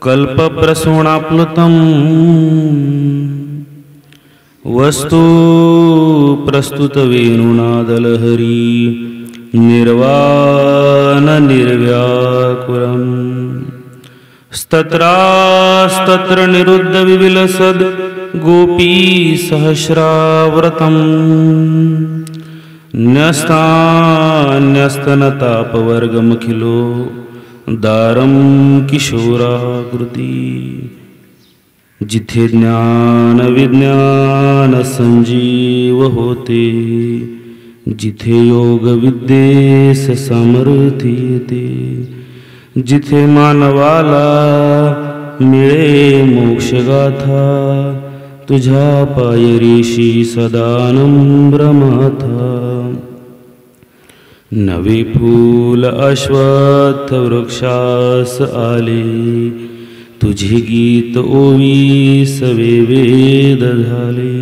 कल्पप्रसूनाप्लुतं वस्तु प्रस्तुतवेणुनादलहरी निर्वाण निर्व्याकुरम् स्तत्रास्तत्र निरुद्ध विविलसद गोपी सहस्राव्रतम् न्यस्तान्यस्तनतापवर्गमखिलो दारं किशोराकृती जिथे ज्ञान विज्ञान संजीव होते जिथे योग विद्येस सामर्थ्यते जिथे मानवाला मिळे मोक्षगाथा तुझ्या पायरीशी सदानम्रमाथा नवे फूल अश्वत्थ वृक्षास आले तुझे गीत ओवीस वेद झाले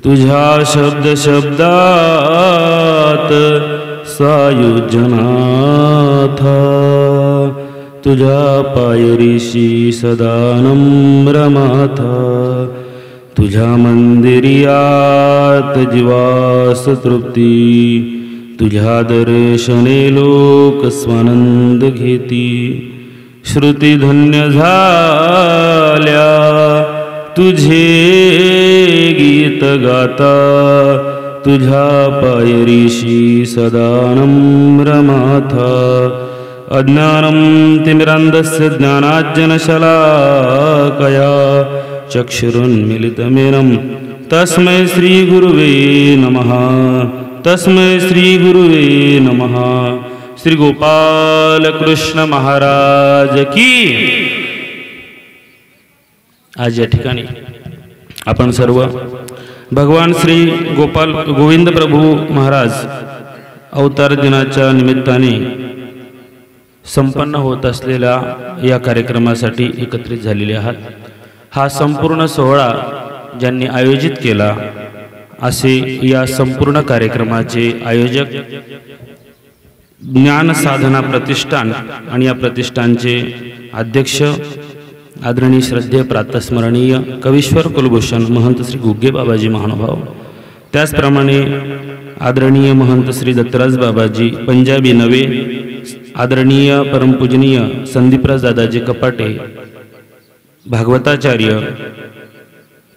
तुझ्या शब्द शब्दात सायुज्यनाथा तुझ्या पायरीशी सदानम्रमाथा तुझ्या मंदिरियात जीवास तृप्ती तुझ्या दर्शने लोक स्वानंद घेती श्रुती धन्य झाल्या तुझे गीत गाता तुझ्या पायरीशी सदानम्रमाथा अज्ञानं तिमिरान्धस्य ज्ञानाञ्जनशलाकया चक्षुरुन्मीलितमेनं तस्मै श्रीगुरुवे नमः तस्मै श्रीगुरुवे नमः। श्री गोपाल कृष्ण महाराज की। आज या ठिकाणी आपण सर्व भगवान श्री गोपाल गोविंद प्रभू महाराज अवतार दिनाच्या निमित्ताने संपन्न होत असलेल्या या कार्यक्रमासाठी एकत्रित झालेले आहात। हा संपूर्ण सोहळा ज्यांनी आयोजित केला असे या संपूर्ण कार्यक्रमाचे आयोजक ज्ञान साधना प्रतिष्ठान आणि या प्रतिष्ठानचे अध्यक्ष आदरणीय श्रद्धेय प्रातस्मरणीय कवीश्वर कुलभूषण महंत श्री गुग्गे बाबाजी महानुभाव, त्याचप्रमाणे आदरणीय महंत श्री दत्तराज बाबाजी पंजाबी नवे, आदरणीय परमपूजनीय संदीपराज दादाजी कपाटे भागवताचार्य।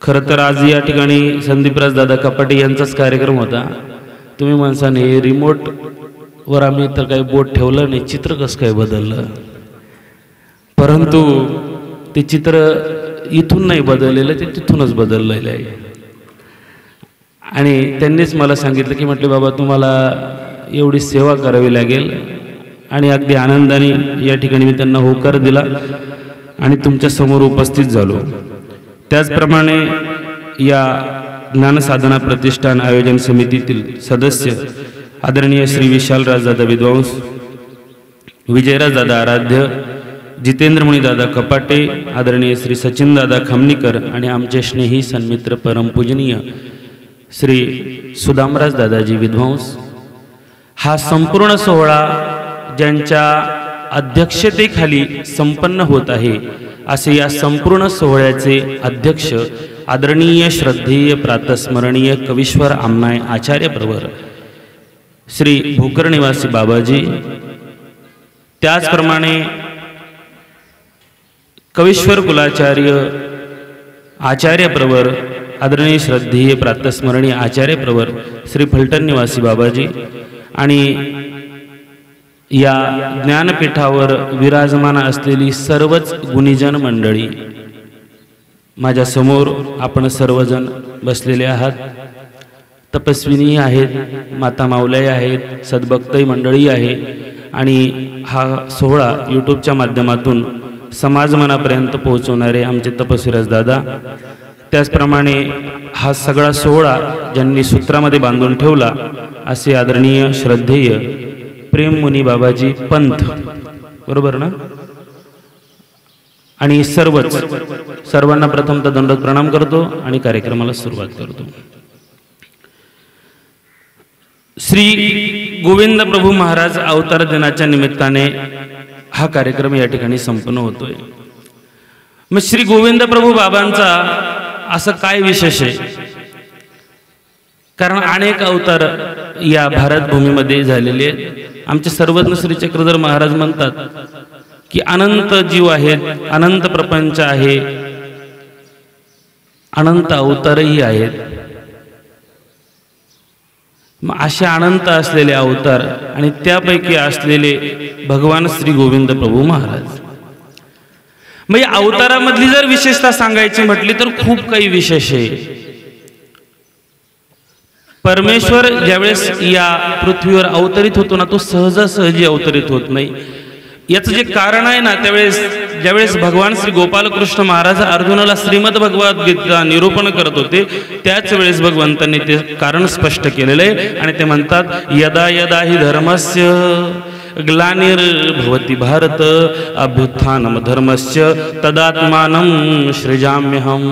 खरं तर आज या ठिकाणी संदीपराज दादा कपाटे यांचाच कार्यक्रम होता। तुम्ही माणसाने रिमोट वर आम्ही तर काही बोट ठेवलं नाही, चित्र कसं काय बदललं, परंतु ते चित्र इथून नाही बदललेलं, ते तिथूनच बदललेलं आहे। आणि त्यांनीच मला सांगितलं की म्हटले बाबा तुम्हाला एवढी सेवा करावी लागेल, आणि अगदी आनंदाने या ठिकाणी मी त्यांना होकार दिला आणि तुमच्या समोर उपस्थित झालो। त्याचप्रमाणे या ज्ञानसाधना प्रतिष्ठान आयोजन समितीतील सदस्य आदरणीय श्री विशालराज दादा विद्वांस, विजयराज दादा आराध्य, जितेंद्रमुनी दादा कपाटे, आदरणीय श्री सचिन दादा खमनीकर आणि आमचे स्नेही सन्मित्र परमपूजनीय श्री सुदामराज दादाजी विद्वांस। हा संपूर्ण सोहळा ज्यांच्या अध्यक्षतेखाली संपन्न होत आहे असे या संपूर्ण सोहळ्याचे अध्यक्ष आदरणीय श्रद्धेय प्रातस्मरणीय कवीश्वर आमनाय आचार्य प्रवर श्री भोकर निवासी बाबाजी, त्याचप्रमाणे कवीश्वर कुलाचार्य आचार्य प्रवर आदरणीय श्रद्धेय प्रातस्मरणीय आचार्य प्रवर श्री फलटण निवासी बाबाजी, आणि या ज्ञानपीठावर विराजमान असलेली सर्वच गुणीजन मंडळी। माझ्या समोर आपण सर्वजण बसलेले आहात, तपस्विनी आहेत, माता माऊल्या आहेत, सद्भक्तही मंडळी आहे, आणि हा सोहळा यूट्यूबच्या माध्यमातून समाजमनापर्यंत पोहोचवणारे आमचे तपस्वीराज दादा, त्याचप्रमाणे हा सगळा सोहळा ज्यांनी सूत्रामध्ये बांधून ठेवला असे आदरणीय श्रद्धेय प्रेममुनी बाबाजी पंथ, बरोबर ना? आणि सर्वांना प्रथमतः दंडवत प्रणाम करतो आणि कार्यक्रमाला सुरुवात करतो। श्री गोविंद प्रभू महाराज अवतार दिनाच्या निमित्ताने हा कार्यक्रम या ठिकाणी संपन्न होतोय। मग श्री गोविंद प्रभू बाबांचा असं काय विशेष आहे? कारण अनेक अवतार या भारत भूमीमध्ये झालेले आहेत. आमचे सर्वज्ञ श्री चक्रधर महाराज म्हणतात की अनंत जीव आहेत, अनंत प्रपंच आहे, अनंत अवतारही आहेत. मग असे अनंत असलेले अवतार आणि त्यापैकी असलेले भगवान श्री गोविंद प्रभू महाराज. मग या अवतारामधली जर विशेषता सांगायची म्हटली तर खूप काही विशेष आहे. परमेश्वर ज्यावेळेस या पृथ्वीवर अवतरित होतो ना, तो सहजासहजी अवतरित होत नाही. याचं जे कारण आहे ना, ज्यावेळेस भगवान श्री गोपाल कृष्ण महाराज अर्जुनाला श्रीमद भगवद्गीता निरूपण करत होते, त्याच वेळेस भगवंतांनी ते कारण स्पष्ट केलेलं आहे. आणि ते म्हणतात यदा यदा हि धर्मस्य ग्लानिर्भवति भारत अभ्युत्थानम धर्मस्य तदात्मानं सृजाम्यहं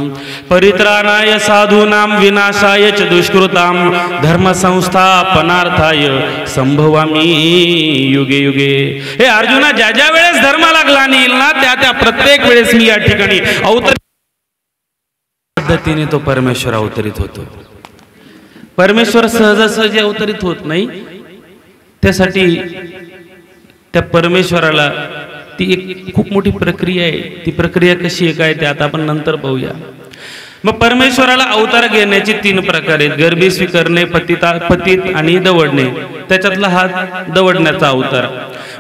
परित्राणाय साधूनां विनाशाय च दुष्कृतां धर्म संस्थापनार्थाय संभवामि युगे युगे. हे अर्जुना, ज्या ज्या वेळेस धर्माला ग्लानी येईल ना, त्या प्रत्येक वेळेस मी या ठिकाणी अवतरित पद्धतीने तो परमेश्वर अवतरित होतो. परमेश्वर सहजासहजी अवतरित होत नाही. त्यासाठी त्या परमेश्वराला ती एक खूप मोठी प्रक्रिया आहे. ती प्रक्रिया कशी आहे काय ते आता आपण नंतर पाहूया. मग परमेश्वराला अवतार घेण्याचे 3 प्रकार आहेत: गर्भी स्वीकारणे, पतित आणि दवडणे. त्याच्यातला हा दवडण्याचा अवतार.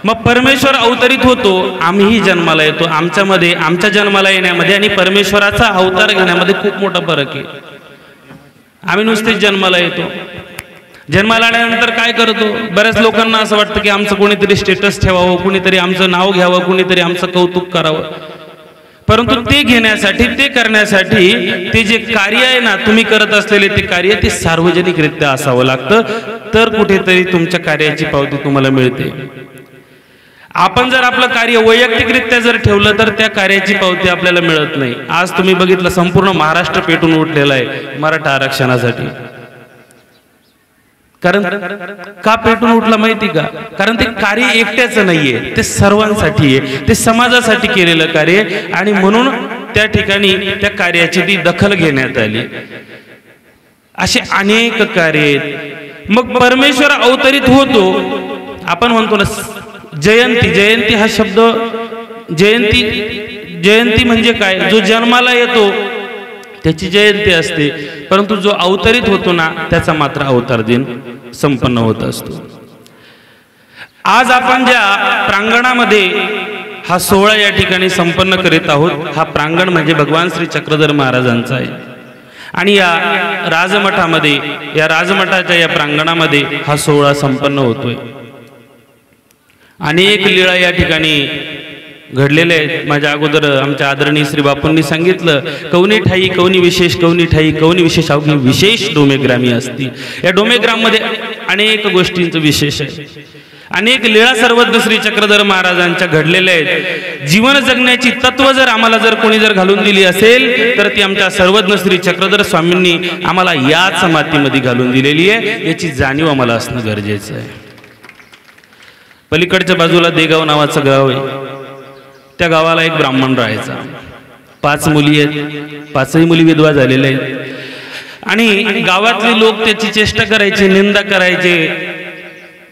मग परमेश्वर अवतरित होतो, आम्हीही जन्माला येतो. आमच्या जन्माला येण्यामध्ये आणि परमेश्वराचा अवतार घेण्यामध्ये खूप मोठा फरक आहे. आम्ही नुसतेच जन्माला येतो. जन्माला आल्यानंतर काय करतो? बऱ्याच लोकांना असं वाटतं की आमचं कोणीतरी स्टेटस ठेवावं, कोणीतरी आमचं नाव घ्यावं, कोणीतरी आमचं कौतुक करावं. परंतु ते घेण्यासाठी, ते करण्यासाठी ते जे कार्य आहे ना, तुम्ही करत असलेले ते कार्य, ते सार्वजनिकरित्या असावं लागतं. तर कुठेतरी तुमच्या कार्याची पावती तुम्हाला मिळते. आपण जर आपलं कार्य वैयक्तिकरित्या जर ठेवलं तर त्या कार्याची पावती आपल्याला मिळत नाही. आज तुम्ही बघितलं, संपूर्ण महाराष्ट्र पेटून उठलेला आहे मराठा आरक्षणासाठी. कारण का पेटून उठला माहिती का? कारण ते कार्य एकट्याचं नाहीये, ते सर्वांसाठी आहे, ते समाजासाठी केलेलं कार्य. आणि म्हणून त्या ठिकाणी त्या कार्याची ती दखल घेण्यात आली. असे अनेक कार्य आहेत. मग परमेश्वर अवतरित होतो. आपण म्हणतो ना जयंती हा शब्द, जयंती म्हणजे काय? जो जन्माला येतो त्याची जयंती असते. परंतु जो अवतरित होतो ना, त्याचा मात्र अवतार दिन संपन्न होत असतो. आज आपण ज्या प्रांगणामध्ये हा सोहळा या ठिकाणी संपन्न करीत आहोत, हा प्रांगण म्हणजे भगवान श्री चक्रधर महाराजांचा आहे. आणि या राजमठामध्ये, या राजमठाच्या या प्रांगणामध्ये हा सोहळा संपन्न होतोय. अनेक लीळा या ठिकाणी घडलेले आहेत. माझ्या अगोदर आमच्या आदरणीय श्री बापूंनी सांगितलं, कौनी ठाई कौनी विशेष, कौनी ठाई कौनी विशेष, अवघी विशेष डोमेग्रामी असती. या डोमेग्राममध्ये अनेक गोष्टींचं विशेष आहे. अनेक लीळा सर्वज्ञ श्री चक्रधर महाराजांच्या घडलेल्या आहेत. जीवन जगण्याची तत्व जर आम्हाला कोणी घालून दिली असेल तर ती आमच्या सर्वज्ञ श्री चक्रधर स्वामींनी आम्हाला याच मातीमध्ये घालून दिलेली आहे. याची जाणीव आम्हाला असणं गरजेचं आहे. पलीकडच्या बाजूला देगाव नावाचं गाव आहे. त्या गावाला एक ब्राह्मण राहायचा. 5 मुली आहेत. 5ही मुली विधवा झालेल्या आहेत. आणि गावातले लोक त्याची चेष्टा करायचे, निंदा करायचे,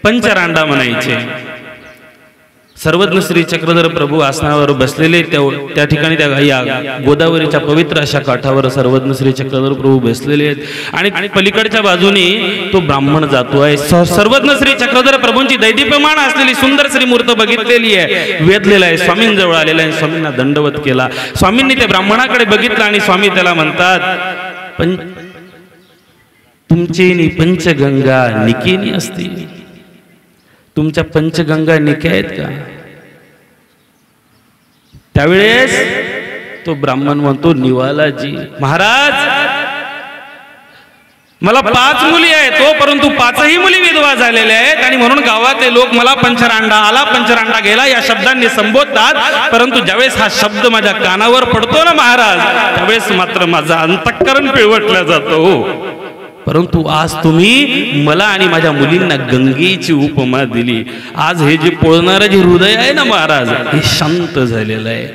पंचरांडा म्हणायचे. सर्वज्ञ श्री चक्रधर प्रभू आसनावर बसलेले, त्या ठिकाणी त्या या गोदावरीच्या पवित्र अशा काठावर सर्वज्ञ श्री चक्रधर प्रभू बसलेले आहेत. आणि पलीकडच्या बाजूने तो ब्राह्मण जातो आहे. सर्वज्ञ श्री चक्रधर प्रभूंची दैदीप्यमान असलेली सुंदर श्री मूर्त बघितलेली आहे, वेधलेला आहे, स्वामींजवळ आलेला आहे, स्वामींना दंडवत केला. स्वामींनी त्या ब्राह्मणाकडे बघितलं आणि स्वामी त्याला म्हणतात, तुमचे पंचगंगा निकेनी असती. तुमच्या पंचगंगा निके आहेत का? त्यावेळेस तो ब्राह्मण म्हणतो, निवालाजी महाराज, मला 5 मुली आहेत हो, परंतु 5ही मुली विधवा झालेल्या आहेत. आणि म्हणून गावातले लोक मला पंचरांडा आला, पंचरांडा गेला या शब्दांनी संबोधतात. परंतु ज्यावेळेस हा शब्द माझ्या कानावर पडतो ना महाराज, त्यावेळेस मात्र माझं अंतःकरण पिळवटलं जातो. परंतु आज तुम्ही मला आणि माझ्या मुलींना गंगेची उपमा दिली. आज हे जे पोळणारं जे हृदय आहे ना महाराज, हे शांत झालेलं आहे.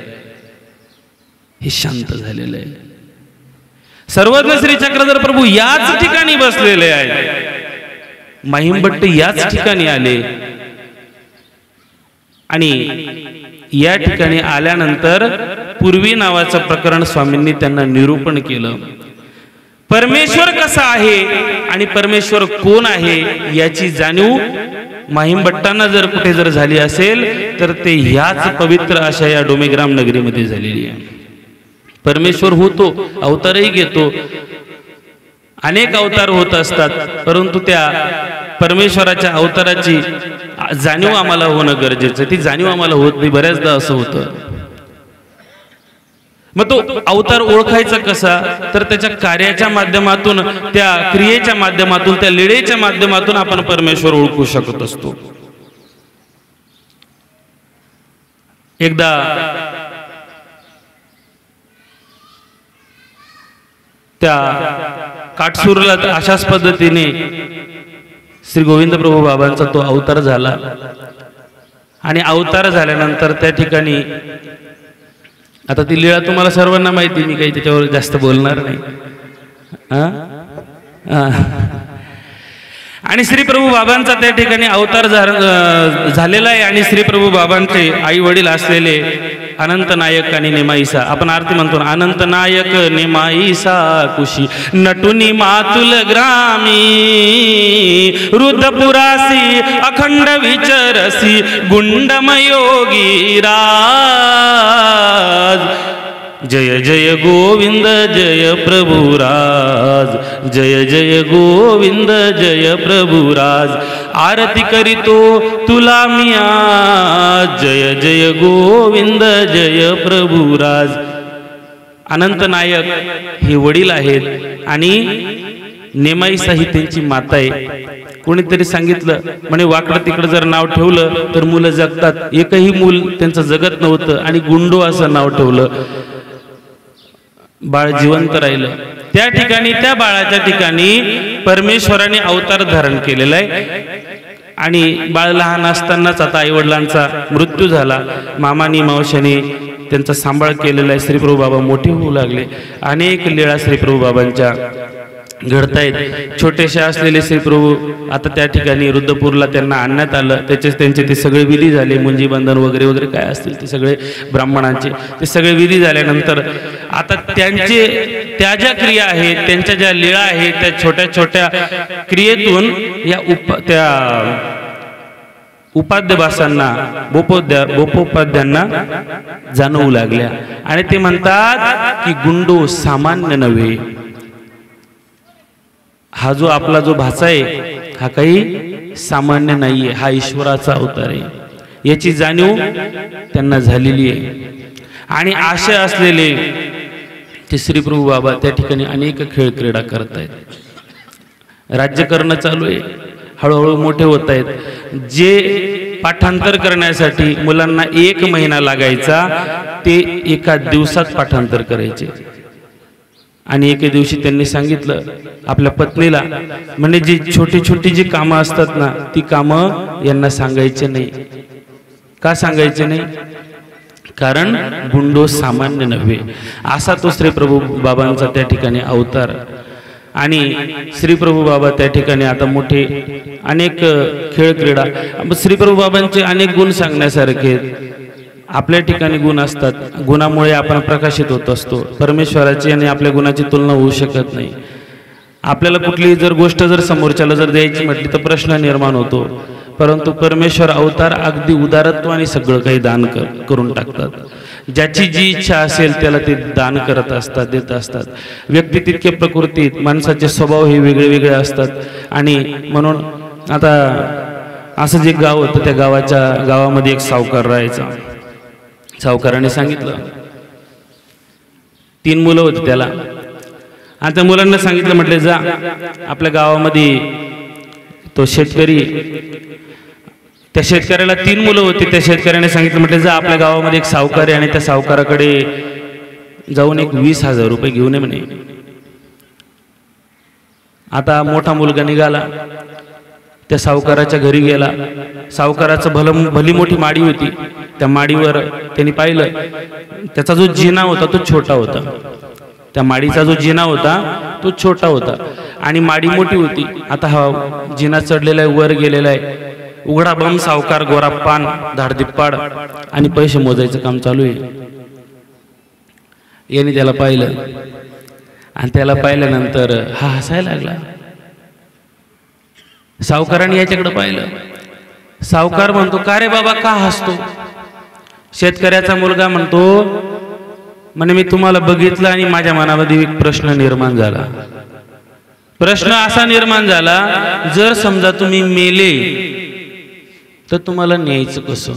हे शांत झालेलं आहे. सर्वज्ञ श्री चक्रधर प्रभू याच ठिकाणी बसलेले आहेत. महिमभट्ट याच ठिकाणी आले आणि या ठिकाणी आल्यानंतर पूर्वी नावाचं प्रकरण स्वामींनी त्यांना निरूपण केलं. परमेश्वर कसा आहे आणि परमेश्वर कोण आहे याची जाणीव महिमभट्टांना जर कुठे जर झाली असेल तर ते ह्याच पवित्र अशा या डोमेग्राम नगरीमध्ये झालेली आहे. परमेश्वर होतो, अवतारही घेतो, अनेक अवतार होत असतात, परंतु त्या परमेश्वराच्या अवताराची जाणीव आम्हाला होणं गरजेचं. ती जाणीव आम्हाला होत नाही. बऱ्याचदा असं होतं. मग तो अवतार ओळखायचा कसा, तर त्याच्या कार्याच्या माध्यमातून, त्या क्रियेच्या माध्यमातून, त्या लीळेच्या माध्यमातून आपण परमेश्वर ओळखू शकत असतो. एकदा त्या काटसूरला अशाच पद्धतीने श्री गोविंद प्रभू बाबांचा तो अवतार झाला आणि अवतार झाल्यानंतर त्या ठिकाणी, आता ती लीळा तुम्हाला सर्वांना माहिती, मी काही त्याच्यावर जास्त बोलणार नाही. आणि श्री प्रभू बाबांचा त्या ठिकाणी अवतार झालेला आहे आणि श्री प्रभू बाबांचे आई वडील असलेले अनंत नायक आणि नेमाईसा, आपण आरती म्हणतो ना, अनंत नायक नेमाईसा कुशी नटुनी मातुल ग्रामी रुद्रपुरासी अखंड विचरसी गुंडमयोगी राज. जय जय गोविंद जय प्रभुराज, जय जय गोविंद जय प्रभुराज. आरती करीतो तुला मी आज, जय जय गोविंद जय प्रभुराज. अनंत नायक हे वडील आहेत आणि नेमाईसा ही त्यांची माता आहे. कोणीतरी सांगितलं म्हणे वाकडं तिकडं जर नाव ठेवलं तर मुलं जगतात. एकही मूल त्यांचं जगत नव्हतं आणि गुंडो असं नाव ठेवलं. बाळ जिवंत राहिलं. त्या ठिकाणी, त्या बाळाच्या ठिकाणी परमेश्वराने अवतार धारण केलेला आहे आणि बाळ लहान असतानाच आता आईवडिलांचा मृत्यू झाला. मामानी मावशाने त्यांचा सांभाळ केलेला आहे. श्रीप्रभू बाबा मोठे होऊ लागले. अनेक लीळा श्रीप्रभू बाबांच्या घडतायत. छोटेसे असलेले श्रीप्रभू आता त्या ठिकाणी रुद्रपूरला त्यांना आणण्यात आलं. त्यांचे ते सगळे विधी झाले. मुंजी बंधन वगैरे वगैरे काय असतील ते सगळे ब्राह्मणांचे ते सगळे विधी झाल्यानंतर आता त्या ज्या क्रिया आहेत, त्यांच्या ज्या लीळा आहेत, त्या छोट्या छोट्या क्रियेतून या त्या उपाध्यभासांना बोपोपाध्यांना जाणवू लागल्या आणि ते म्हणतात की गुंडो सामान्य नव्हे. हा जो आपला जो भाचा आहे हा काही सामान्य नाहीये, हा ईश्वराचा अवतार आहे. याची जाणीव त्यांना झालेली आहे. आणि आशय असलेले ते श्रीप्रभू बाबा त्या ठिकाणी अनेक खेळ क्रीडा करत आहेत. राज्य करणं चालू आहे. हळूहळू मोठे होत आहेत. जे पाठांतर करण्यासाठी मुलांना 1 महिना लागायचा ते एका दिवसात पाठांतर करायचे. आणि एके दिवशी त्यांनी सांगितलं आपल्या पत्नीला, म्हणजे जी छोटी छोटी जी कामं असतात ना ती कामं यांना सांगायचे नाही. का सांगायचे नाही? कारण गुंडो सामान्य नव्हे. असा तो श्री प्रभू बाबांचा त्या ठिकाणी अवतार. आणि श्री प्रभू बाबा त्या ठिकाणी आता मोठे अनेक खेळ क्रीडा, श्री प्रभू बाबांचे अनेक गुण सांगण्यासारखे. आपल्या ठिकाणी गुण असतात, गुणामुळे आपण प्रकाशित होत असतो. परमेश्वराची आणि आपल्या गुणाची तुलना होऊ शकत नाही. आपल्याला कुठलीही जर गोष्ट जर समोरच्याला जर द्यायची म्हटली तर प्रश्न निर्माण होतो, परंतु परमेश्वर अवतार अगदी उदारत्वाने सगळं काही दान करून टाकतात. ज्याची जी इच्छा असेल त्याला ते दान करत असतात, देत असतात. व्यक्ती तितके प्रकृतीत, माणसाचे स्वभाव हे वेगळे वेगळे असतात. आणि म्हणून आता असं जे गाव होतं त्या गावामध्ये एक सावकार राहायचा. सावकाराने सांगितलं 3 मुलं होती त्याला. आणि त्या मुलांना सांगितलं, म्हटले जा आपल्या गावामध्ये तो शेतकरी, त्या शेतकऱ्याला 3 मुलं होती. त्या शेतकऱ्याने सांगितलं, म्हटले जा आपल्या गावामध्ये एक सावकार आहे आणि त्या सावकाराकडे जाऊन एक 20,000 रुपये घेऊन ये म्हणे. आता मोठा मुलगा निघाला, त्या सावकाराच्या घरी गेला. सावकाराचं भली मोठी माडी होती, त्या माडीवर त्यांनी पाहिलं, त्याचा जो जिना होता तो छोटा होता, त्या माडीचा जो जिना होता तो छोटा होता आणि माडी मोठी होती. आता हा जिना चढलेला आहे, वर गेलेला आहे, उघडा बम सावकार, गोरा पान, धाडदिप्पाड आणि पैसे मोजायचं काम चालू आहे. याने त्याला पाहिलं आणि त्याला पाहिल्यानंतर हा हसायला लागला. सावकाराने याच्याकडे पाहिलं. सावकार म्हणतो, का रे बाबा का हसतो? शेतकऱ्याचा मुलगा म्हणतो, म्हणे मी तुम्हाला बघितलं आणि माझ्या मनामध्ये एक प्रश्न निर्माण झाला. प्रश्न असा निर्माण झाला, जर समजा तुम्ही मेले तर तुम्हाला न्यायचं कसं?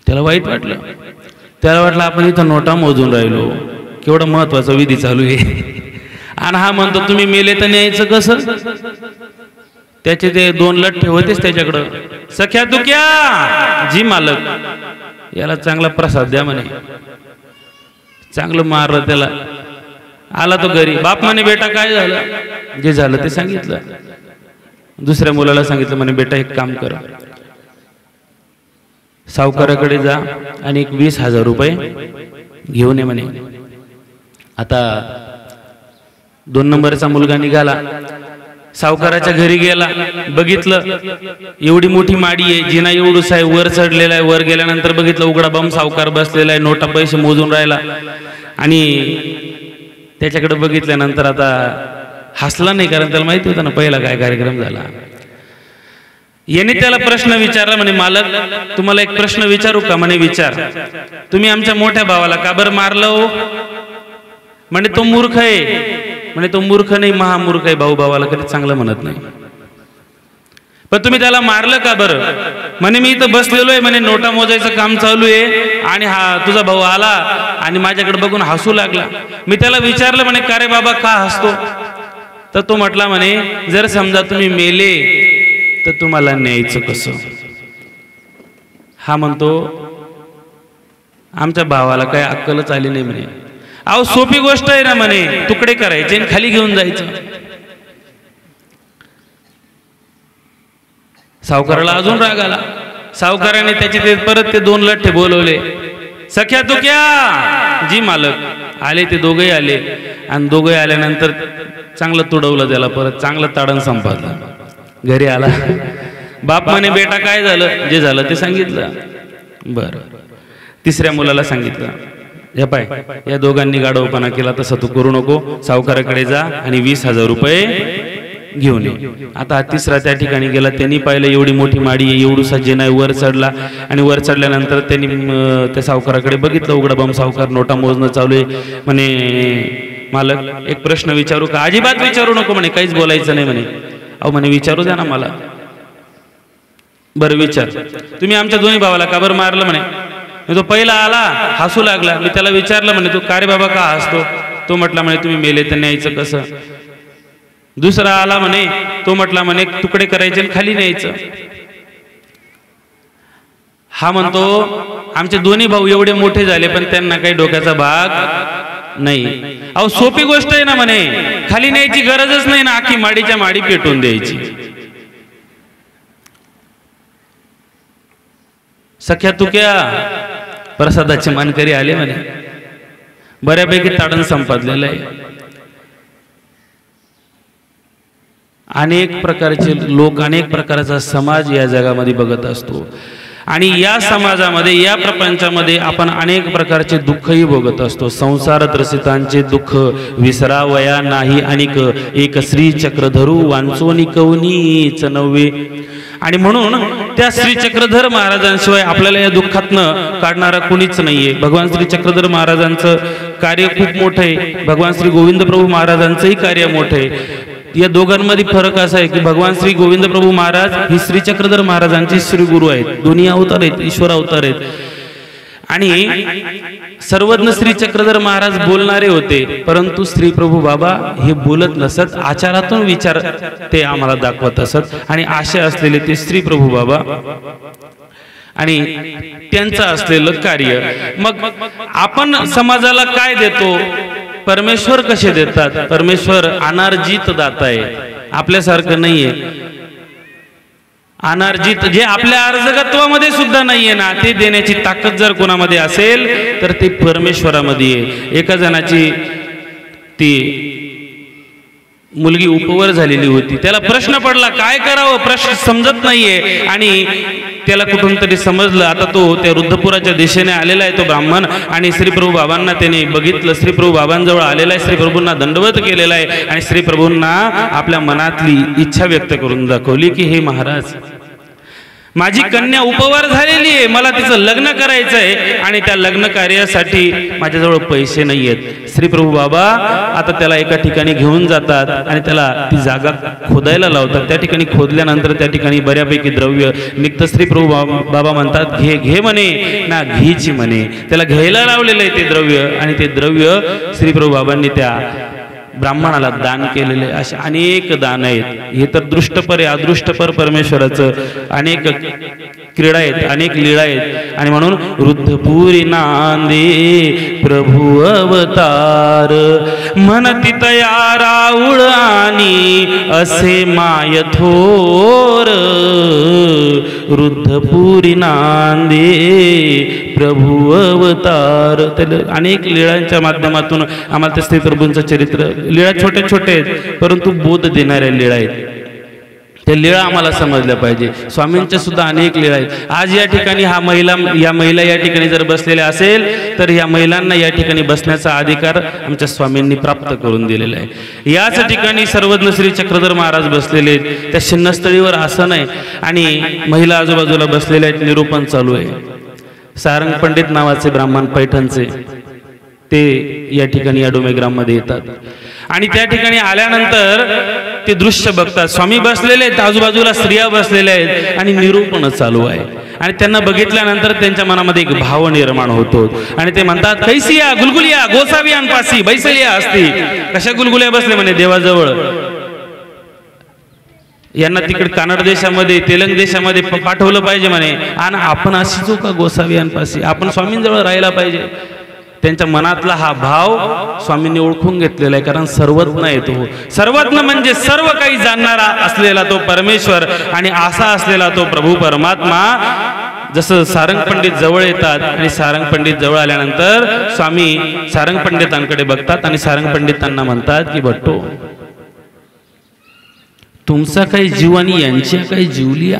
त्याला वाईट वाटलं. त्याला वाटलं आपण इथं नोटा मोजून राहिलो, केवढा महत्वाचा विधी चालू आहे, आणि हा म्हणतो तुम्ही मेले तर न्यायचं कसं? त्याचे ते 2 लठ्ठे होतेच त्याच्याकडं. सख्या दुख्या जी मालक, याला चांगला प्रसाद द्या म्हणे. चांगलं मारलं त्याला. आला तो घरी. बाप म्हणे बेटा काय झालं? जे झालं ते सांगितलं. दुसऱ्या मुलाला सांगितलं, म्हणे बेटा एक काम कर, सावकाराकडे जा आणि एक 20,000 रुपये घेऊन ये म्हणे. आता 2 नंबरचा मुलगा निघाला, सावकाराच्या घरी गेला, बघितलं एवढी मोठी माडी आहे, जिना एवढूच आहे, वर चढलेला आहे. वर गेल्यानंतर बघितलं उघडा बम सावकार बसलेला आहे, नोटा पैसे मोजून राहिला. आणि त्याच्याकडे बघितल्यानंतर आता हसला नाही, कारण त्याला माहिती होतं ना पहिला काय कार्यक्रम झाला. याने त्याला प्रश्न विचारला, म्हणे मालक तुम्हाला एक प्रश्न विचारू का? म्हणे विचार. तुम्ही आमच्या मोठ्या भावाला का बरं मारलं हो? म्हणे तो मूर्ख आहे. म्हणे तो मूर्ख नाही, महामूर्ख आहे. भाऊ भावाला कधी चांगलं म्हणत नाही. पण तुम्ही त्याला मारलं का बरं? म्हणे मी इथं बसलेलो आहे, म्हणे नोटा मोजायचं काम चालू आहे आणि हा तुझा भाऊ आला आणि माझ्याकडे बघून हसू लागला. मी त्याला विचारलं, म्हणे का रे बाबा का हसतो? तर तो म्हटला, म्हणे जर समजा तुम्ही मेले तर तुम्हाला न्यायचं कसं? हा म्हणतो आमच्या भावाला काय अक्कलच आली नाही म्हणे. अहो सोपी गोष्ट आहे ना म्हणे, तुकडे करायचे आणि खाली घेऊन जायचं. सावकाराला अजून राग आला. सावकाराने त्याचे ते परत ते 2 लठ्ठे बोलवले. सख्या तुक्या जी मालक आले. ते दोघेही आले आणि दोघे आल्यानंतर चांगलं तुडवलं त्याला, परत चांगलं ताडण संपादलं. घरी आला. बाप म्हणे बेटा काय झालं? जे झालं ते सांगितलं. बरं. तिसऱ्या मुलाला सांगितलं, हे पाय या दोघांनी गाढवपणा केला, तसं तू करू नको, सावकाराकडे जा आणि 20,000 रुपये घेऊन ये. आता हा तिसरा त्या ठिकाणी गेला. त्यांनी पाहिलं एवढी मोठी माडी आहे, एवढूसा जिना आहे, वर चढला आणि वर चढल्यानंतर त्यांनी त्या सावकाराकडे बघितलं. उघडा बम सावकार, नोटा मोजणं चालू आहे. म्हणे मालक एक प्रश्न विचारू का? अजिबात विचारू नको म्हणे, काहीच बोलायचं नाही म्हणे. अहो म्हणे विचारू द्या ना मला. बरं विचार. तुम्ही आमच्या दोन्ही भावाला का बरं मारलं? म्हणे तो पहिला आला, हसू लागला. मी त्याला विचारलं, म्हणे तू का रे बाबा का हसतो? तो म्हटला, म्हणे तुम्ही मेले तर न्यायचं कसं? दुसरा आला, म्हणे तो म्हटला, म्हणे तुकडे करायचे आणि खाली न्यायचं. हा म्हणतो आमचे दोन्ही भाऊ एवढे मोठे झाले पण त्यांना काही डोक्याचा भाग नाही. अहो सोपी गोष्ट आहे ना म्हणे, खाली न्यायची गरजच नाही ना, आखी माडीच्या माडी पेटवून द्यायची. सख्या तुक्या प्रसादाचे मानकरी आले म्हणे. बऱ्यापैकी ताडण संपादलेलं आहे. अनेक प्रकारचे लोक, अनेक प्रकारचा समाज या जगामध्ये बघत असतो आणि या समाजामध्ये, या प्रपंचामध्ये आपण अनेक प्रकारचे दुःखही भोगत असतो. संसार त्रसितांचे दुःख विसरावया नाही अनिक, एक श्री चक्रधरू वांचोनी कवनीच नव्हे. आणि म्हणून त्या श्री चक्रधर महाराजांशिवाय आपल्याला या दुःखातनं काढणारा कोणीच नाहीये. भगवान श्री चक्रधर महाराजांचं कार्य खूप मोठं आहे. भगवान श्री गोविंद प्रभू महाराजांचंही कार्य मोठं आहे. या दोघांमध्ये फरक असा आहे की भगवान श्री गोविंद प्रभू महाराज ही श्री चक्रधर महाराजांचे श्री गुरु आहेत. दोन्ही अवतार आहेत, ईश्वर अवतार आहेत. आणि सर्वज्ञ श्री चक्रधर महाराज बोलणारे होते, परंतु श्री प्रभू बाबा हे बोलत नसत, आचारातून विचार ते आम्हाला दाखवत असत. आणि आशय असलेले ते श्री प्रभू बाबा आणि त्यांचं असलेलं कार्य. मग आपण समाजाला काय देतो? परमेश्वर कसे देतात? परमेश्वर अनार्जित दाता आहे, आपल्यासारखं नाहीये. अनार्जित जे आपल्या अर्जगत्वामध्ये सुद्धा नाहीये ना, ते देण्याची ताकद जर कोणामध्ये असेल तर ते परमेश्वरामध्ये आहे. एका जणाची ती मुलगी उपवर झालेली होती. त्याला प्रश्न पडला काय करावं, प्रश्न समजत नाहीये. आणि त्याला कुठून तरी समजलं. आता तो त्या रुद्धपुराच्या दिशेने आलेला आहे तो ब्राह्मण, आणि श्रीप्रभू बाबांना त्याने बघितलं. श्रीप्रभू बाबांजवळ आलेला आहे, श्रीप्रभूंना दंडवत केलेला आहे आणि श्रीप्रभूंना आपल्या मनातली इच्छा व्यक्त करून दाखवली की हे महाराज, माझी कन्या उपवर झालेली आहे, मला तिचं लग्न करायचं आहे आणि त्या लग्न कार्यासाठी माझ्याजवळ पैसे नाही आहेत. श्रीप्रभू बाबा आता त्याला एका ठिकाणी घेऊन जातात आणि त्याला ती जागा खोदायला लावतात. त्या ठिकाणी खोदल्यानंतर त्या ठिकाणी बऱ्यापैकी द्रव्य निघतं. श्रीप्रभू बाबा म्हणतात घे घे म्हणे ना, घीची म्हणे. त्याला घ्यायला लावलेलं आहे ते द्रव्य, आणि ते द्रव्य श्रीप्रभू बाबांनी त्या ब्राह्मणाला दान केलेले. असे अनेक दान आहेत. हे तर दृष्टपर आहे, अदृष्टपर परमेश्वराचं अनेक क्रीडा आहेत, अनेक लीळा आहेत. आणि म्हणून रुद्धपुरी नांदे प्रभू अवतार, म्हणती तया राऊळ आणि असे माय थोर. रुद्धपुरी नांदे प्रभू अवतार. तर अनेक लीळांच्या माध्यमातून आम्हाला त्या श्रीप्रभूंचं चरित्र, लीळा छोटे छोटे आहेत परंतु बोध देणाऱ्या लीळा आहेत. त्या लीळा आम्हाला समजल्या पाहिजे. स्वामींच्या सुद्धा अनेक लीळा आहेत. आज या ठिकाणी या महिला या ठिकाणी जर बसलेल्या असेल तर या महिलांना या ठिकाणी बसण्याचा अधिकार आमच्या स्वामींनी प्राप्त करून दिलेला आहे. याच ठिकाणी सर्वज्ञ श्री चक्रधर महाराज बसलेले आहेत. त्या शिन्नस्थळीवर आसन आहे आणि महिला आजूबाजूला बसलेल्या आहेत. निरूपण चालू आहे. सारंग पंडित नावाचे ब्राह्मण पैठणचे ते या ठिकाणी या डोमेग्राममध्ये येतात आणि त्या ठिकाणी आल्यानंतर ते दृश्य बघतात. स्वामी बसलेले आहेत, आजूबाजूला स्त्रिया बसलेल्या आहेत आणि निरूपण चालू आहे. आणि त्यांना बघितल्यानंतर त्यांच्या मनामध्ये एक भाव निर्माण होतो आणि ते म्हणतात कैसिया गुलगुलिया गोसावियांपासी बैसलिया असती. कशा गुलगुल्या बसले म्हणे देवाजवळ. यांना तिकडे कानड देशामध्ये, तेलंग देशामध्ये पाठवलं पाहिजे म्हणे. आणि आपण अशी जो का गोसावियांपासी, आपण स्वामींजवळ राहायला पाहिजे. त्यांच्या मनातला हा भाव स्वामींनी ओळखून घेतलेला आहे. कारण सर्वज्ञ येतो, सर्वज्ञ म्हणजे सर्व काही जाणणारा असलेला तो परमेश्वर आणि असा असलेला तो प्रभू परमात्मा. जसं सारंग पंडित जवळ येतात आणि सारंग पंडित जवळ आल्यानंतर स्वामी सारंग पंडितांकडे बघतात आणि सारंग पंडितांना म्हणतात की भट्टो, तुमचा काही जीव आणि यांच्या काही जीवलिया,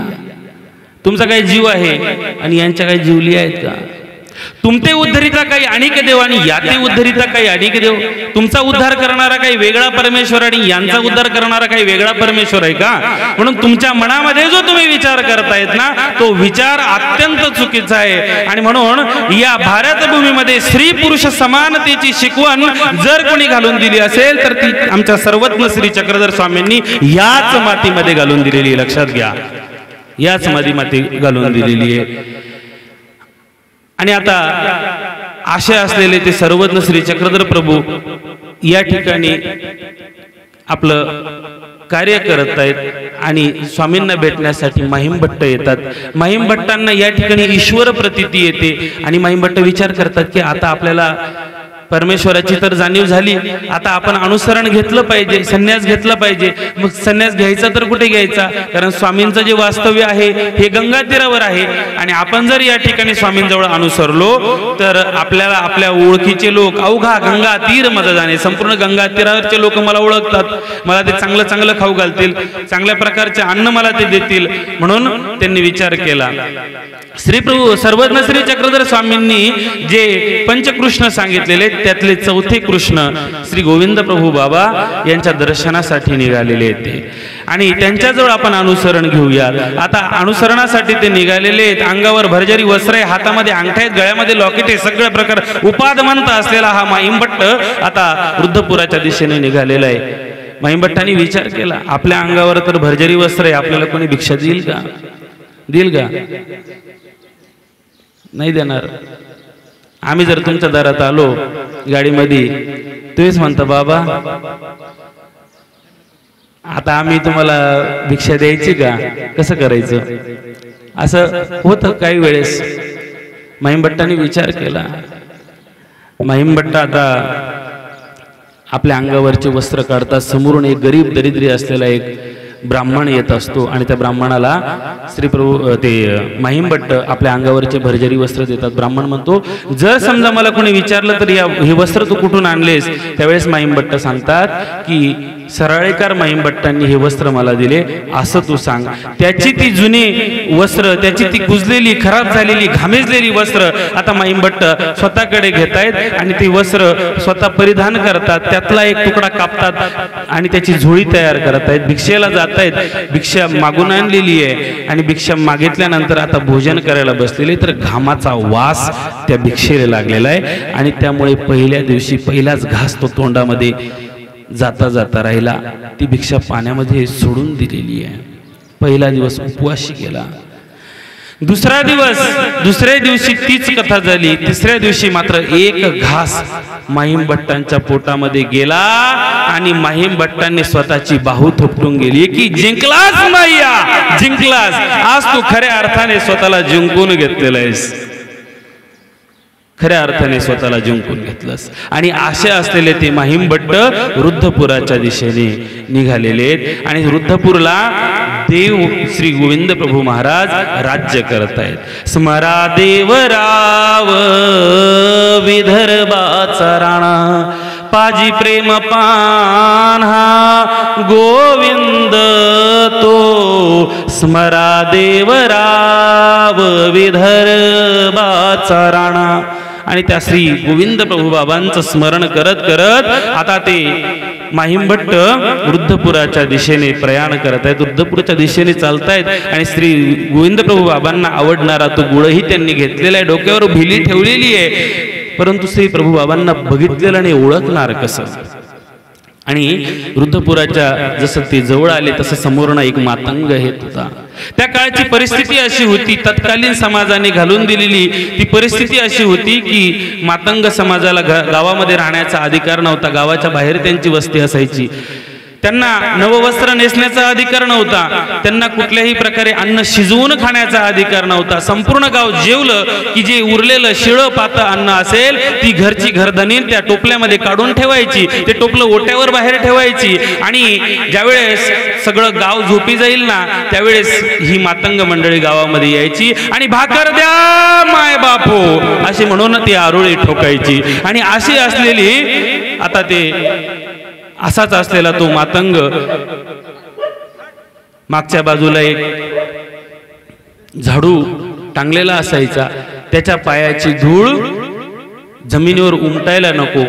तुमचा काही जीव आहे आणि यांच्या काही जीवलिया आहेत का? तुमते उद्धरिता काही अनेक देव आणि याते उद्धरिता काही अनेक देव. तुमचा उद्धार करणारा काही वेगळा परमेश्वर आणि यांचा उद्धार करणारा काही वेगळा परमेश्वर आहे का? म्हणून तुमच्या मनामध्ये जो तुम्ही विचार करतायत ना, तो विचार अत्यंत चुकीचा आहे. आणि म्हणून या भारतभूमीमध्ये स्त्री पुरुष समानतेची शिकवण जर कोणी घालून दिली असेल तर ती आमच्या सर्वज्ञ श्री चक्रधर स्वामींनी याच मातीमध्ये घालून दिलेली आहे. लक्षात घ्या, याच माती घालून दिलेली आहे. आणि आता आशे असलेले ते सर्वज्ञ श्री चक्रधर प्रभू या ठिकाणी आपलं कार्य करत आहेत आणि स्वामींना भेटण्यासाठी महिमभट्ट येतात. महिमभट्टांना या ठिकाणी ईश्वर प्रतीती येते आणि महिमभट्ट विचार करतात की आता आपल्याला परमेश्वराची तर जाणीव झाली, आता आपण अनुसरण घेतलं पाहिजे, संन्यास घेतला पाहिजे. मग संन्यास घ्यायचा तर कुठे घ्यायचा? कारण स्वामींचं जे वास्तव्य आहे हे गंगा तीरावर आहे आणि आपण जर या ठिकाणी स्वामींजवळ अनुसरलो तर आपल्याला आपल्या ओळखीचे लोक, अवघा गंगा तीर मज जाणे, संपूर्ण गंगा तीरावरचे लोक मला ओळखतात, मला ते चांगलं चांगलं खाऊ घालतील, चांगल्या प्रकारचे अन्न मला ते देतील. म्हणून त्यांनी विचार केला. श्री प्रभू सर्वज्ञ श्री चक्रधर स्वामींनी जे पंचकृष्ण सांगितलेले त्यातले चौथे कृष्ण श्री गोविंद प्रभू बाबा यांच्या दर्शनासाठी निघालेले होते आणि त्यांच्याजवळ आपण अनुसरण घेऊया. आता अनुसरणासाठी ते निघालेले आहेत. अंगावर भरजरी वस्त्र आहे, हातामध्ये अंगठ्या आहेत, गळ्यामध्ये लॉकेट आहे, सगळ्या प्रकार उपादमंत असलेला हा महिमभट्ट आता रुद्धपुराच्या दिशेने निघालेला आहे. महिमभट्टांनी विचार केला, आपल्या अंगावर तर भरजरी वस्त्र आहे, आपल्याला कोणी भिक्षा देईल का? देईल का? नाही देणार. आम्ही जर तुमच्या दारात आलो गाडीमध्ये, तुम्हीच म्हणता बाबा आता आम्ही तुम्हाला भिक्षा द्यायची का? कसं करायचं? असं होतं काही वेळेस. महिमभट्टांनी विचार केला. महिमभट्ट आता आपल्या अंगावरचे वस्त्र काढतात. समोरून एक गरीब दरिद्री असलेला एक ब्राह्मण येत असतो आणि त्या ब्राह्मणाला श्री प्रभू ते महिमभट्ट आपल्या अंगावरचे भरजरी वस्त्र देतात. ब्राह्मण म्हणतो, जर समजा मला कोणी विचारलं तर हे वस्त्र तू कुठून आणलेस? त्यावेळेस महिमभट्ट सांगतात की सराळेकर महिमभट्टांनी हे वस्त्र मला दिले असं तू सांग. त्याची ती जुनी वस्त्र, त्याची ती कुजलेली खराब झालेली घामेजलेली वस्त्र आता महिमभट्ट स्वतःकडे घेतायत आणि ती वस्त्र स्वतः परिधान करतात. त्यातला एक तुकडा कापतात आणि त्याची झोळी तयार करतायत. भिक्षेला जातायत, भिक्षा मागून आणलेली आहे आणि भिक्षा मागितल्यानंतर आता भोजन करायला बसलेले तर घामाचा वास त्या भिक्षेला लागलेला आहे आणि त्यामुळे पहिल्या दिवशी पहिलाच घास तो तोंडामध्ये जाता जाता राहिला. ती भिक्षा पाण्यामध्ये सोडून दिलेली आहे. पहिला दिवस उपवाशी गेला. दुसऱ्या दिवशी तीच कथा झाली. तिसऱ्या दिवशी मात्र एक घास महिमभट्टांच्या पोटामध्ये गेला आणि महिमभट्टांनी स्वतःची बाहू थोपटून गेली की जिंकलास मैया, जिंकलास. आज तू खऱ्या अर्थाने स्वतःला जिंकून घेतलेला आहेस, खऱ्या अर्थाने स्वतःला जिंकून घेतलंस. आणि असे असलेले ते महिमभट्ट रुद्धपुराच्या दिशेने निघालेले आहेत आणि रुद्धपूरला देव श्री गोविंद प्रभू महाराज राज्य करत आहेत. स्मरा देवराव विदर्भाचा राणा, पाजी प्रेम पान्हा गोविंद तो. स्मरा देवराव विदर्भाचा राणा. आणि त्या श्री गोविंद प्रभू बाबांचं स्मरण करत करत आता ते महिमभट्ट रुद्धपुराच्या दिशेने प्रयाण करत आहेत, रुद्धपुराच्या दिशेने चालतायत आणि श्री गोविंद प्रभू बाबांना आवडणारा तो गुळही त्यांनी घेतलेला आहे. डोक्यावर भिली ठेवलेली आहे, परंतु श्री प्रभू बाबांना बघितलेलं आणि ओळखणार कसं? आणि रुद्धपुराच्या जसं ते जवळ आले तसं समोरनं एक मातंग येत होता. त्या काळची परिस्थिती अशी होती, तत्कालीन समाजाने घालून दिलेली ती परिस्थिती अशी होती की मातंग समाजाला गावामध्ये राहण्याचा अधिकार नव्हता. गावाच्या बाहेर त्यांची वस्ती असायची. त्यांना नववस्त्र नेसण्याचा अधिकार नव्हता. त्यांना कुठल्याही प्रकारे अन्न शिजवून खाण्याचा अधिकार नव्हता. संपूर्ण गाव जेवलं की जे उरलेलं शिळं पातळ अन्न असेल ती घरची घरधनी त्या टोपल्यामध्ये काढून ठेवायची. ते टोपलं ओट्यावर बाहेर ठेवायची आणि ज्यावेळेस सगळं गाव झोपी जाईल ना त्यावेळेस ही मातंग मंडळी गावामध्ये यायची आणि भाकर द्या माय बापो अशी म्हणून ती आरोळी ठोकायची. आणि अशी असलेली आता ते असाच असलेला तो मातंग मागच्या बाजूला एक झाडू टांगलेला असायचा. त्याच्या पायाची धूळ जमिनीवर उमटायला नको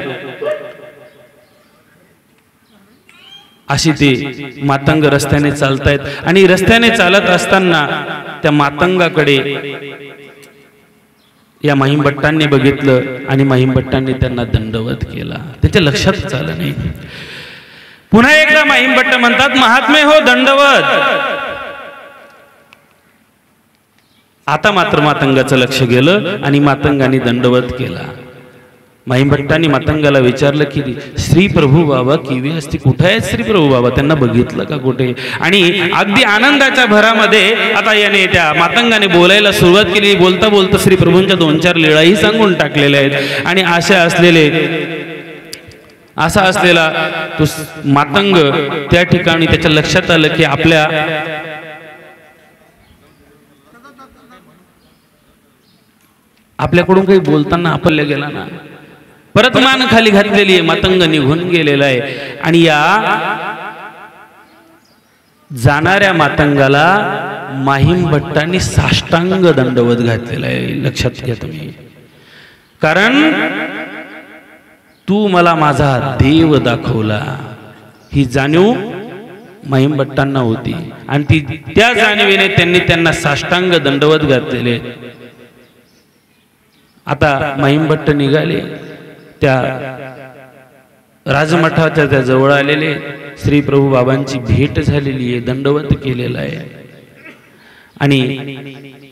अशी ते मातंग रस्त्याने चालतायत. आणि रस्त्याने चालत असताना त्या मातंगाकडे या महिमभट्टांनी बघितलं आणि महिमभट्टांनी त्यांना दंडवत केला. त्याच्या लक्षातच आलं नाही. पुन्हा एकदा महिमभट्ट म्हणतात, महात्मे हो दंडवत. आता मात्र मातंगाचं लक्ष गेलं आणि मातंगाने दंडवत केला. महिमभट्टांनी मातंगाला विचारलं की श्री प्रभू बाबा किवी असती, कुठे आहेत श्री प्रभू बाबा? त्यांना बघितलं का कुठे? आणि अगदी आनंदाच्या भरामध्ये आता याने त्या मातंगाने बोलायला सुरुवात केली. बोलता बोलता श्री प्रभूंच्या 2-4 लीळाही सांगून टाकलेल्या आहेत. आणि असा असलेला तो मातंग त्या ठिकाणी त्याच्या लक्षात आलं की आपल्याकडून काही बोलताना आपल्या गेला ना. परत मान खाली घातलेली आहे, मातंग निघून गेलेला आहे. आणि या जाणाऱ्या मातंगाला महिमभट्टांनी साष्टांग दंडवत घातलेला आहे. लक्षात घ्या तुम्ही. कारण तू मला माझा देव दाखवला ही जाणीव महिमभट्टांना होती आणि त्या जाणीवेने त्यांनी त्यांना साष्टांग दंडवत घातलेले. आता महिमभट्ट निघाले, त्या राजमठाच्या त्या जवळ आलेले. श्री प्रभू बाबांची भेट झालेली आहे, दंडवत केलेला आहे. आणि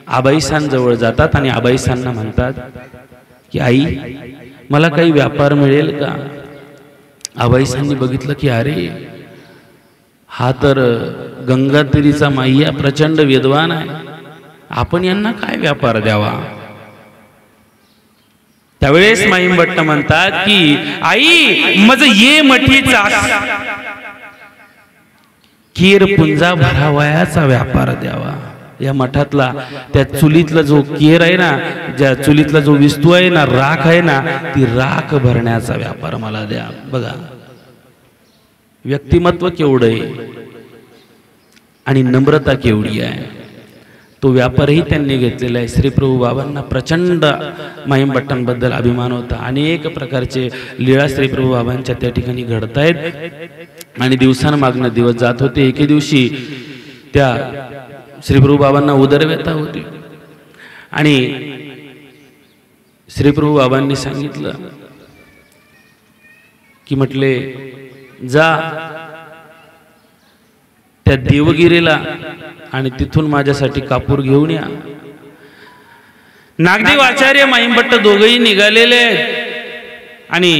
आबाईसां जवळ जातात आणि आबाईसांना म्हणतात की आई मला काही व्यापार मिळेल का? आबाईसांनी बघितलं की अरे हा तर गंगातीरीचा माईया प्रचंड विद्वान आहे, आपण यांना काय व्यापार द्यावा? त्यावेळेस महिमभट्ट म्हणतात की आई मज ये मठीचा केर पुंजा भरावयाचा व्यापार द्यावा। या मठातला त्या चुलीतला जो केर आहे ना, ज्या चुलीतला जो विस्तू आहे ना, राख आहे ना, ती राख भरण्याचा व्यापार मला द्या। बघा व्यक्तिमत्व केवढं आहे आणि नम्रता केवढी आहे, तो व्यापारही त्यांनी घेतलेला आहे। श्री प्रभू बाबांना प्रचंड माहीमभट्टांबद्दल अभिमान होता। अनेक प्रकारचे लीळा श्री प्रभू बाबांच्या त्या ठिकाणी घडतायत आणि दिवसांमागनं दिवस जात होते। एके दिवशी त्या श्री प्रभू बाबांना उदरव्यथा होती आणि श्री प्रभू बाबांनी सांगितलं की म्हटले जा त्या देवगिरीला आणि तिथून माझ्यासाठी कापूर घेऊन या। नागदेव आचार्य माहीमभट्ट दोघेही निघालेले आहेत आणि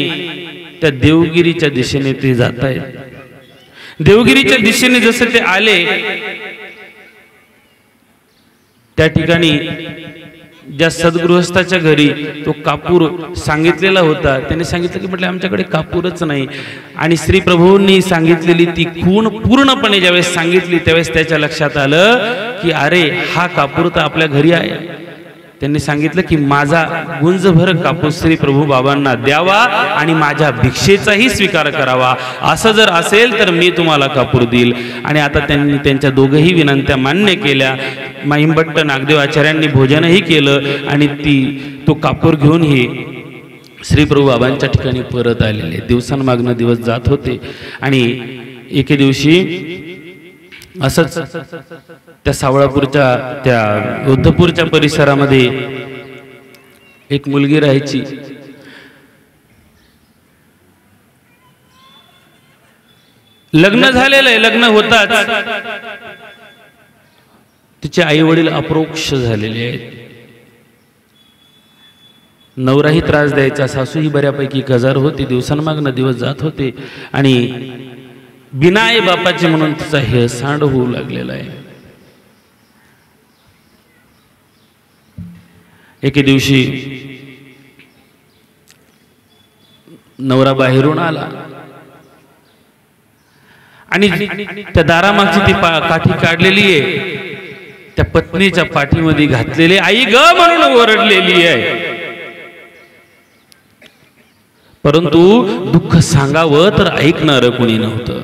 त्या देवगिरीच्या दिशेने ते जात आहेत। देवगिरीच्या दिशेने जसे ते आले त्या ठिकाणी ज्या सद्गृहस्थाच्या घरी तो कापूर सांगितलेला होता त्याने सांगितलं की म्हटलं आमच्याकडे कापूरच नाही। आणि श्री प्रभूंनी सांगितलेली ती खूण पूर्णपणे ज्यावेळेस सांगितली त्यावेळेस त्याच्या लक्षात आलं की अरे हा कापूर तर आपल्या घरी आहे। त्यांनी सांगितलं की माझा गुंजभर कापूस श्री प्रभू बाबांना द्यावा आणि माझ्या भिक्षेचाही स्वीकार करावा। असं जर असेल तर मी तुम्हाला कापूर देईल। आणि आता त्यांनी त्यांच्या दोघंही विनंत्या मान्य केल्या। माहीमभट्ट नागदेव आचार्यांनी भोजनही केलं आणि तो कापूर घेऊन हे श्री प्रभू बाबांच्या ठिकाणी परत आलेले। दिवसांमागनं दिवस जात होते आणि एके दिवशी असंच त्या सावळापूरच्या त्या उद्धपूरच्या परिसरामध्ये एक मुलगी राहायची। लग्न झालेलं आहे, लग्न होताच तिचे आई वडील अपरोक्ष झालेले आहेत। नवराही त्रास द्यायचा, सासूही बऱ्यापैकी गजार होती। दिवसांमागनं दिवस जात होते आणि बिना आई बापाचे म्हणून तिचा हेळसांड होऊ लागलेला आहे। एके दिवशी नवरा बाहेरून आला आणि त्या दारामागची ती काठी काढलेली आहे त्या पत्नीच्या पाठीमध्ये घातलेली आई ग म्हणून ओरडलेली आहे। परंतु दुःख सांगावं तर ऐकणार कोणी नव्हतं।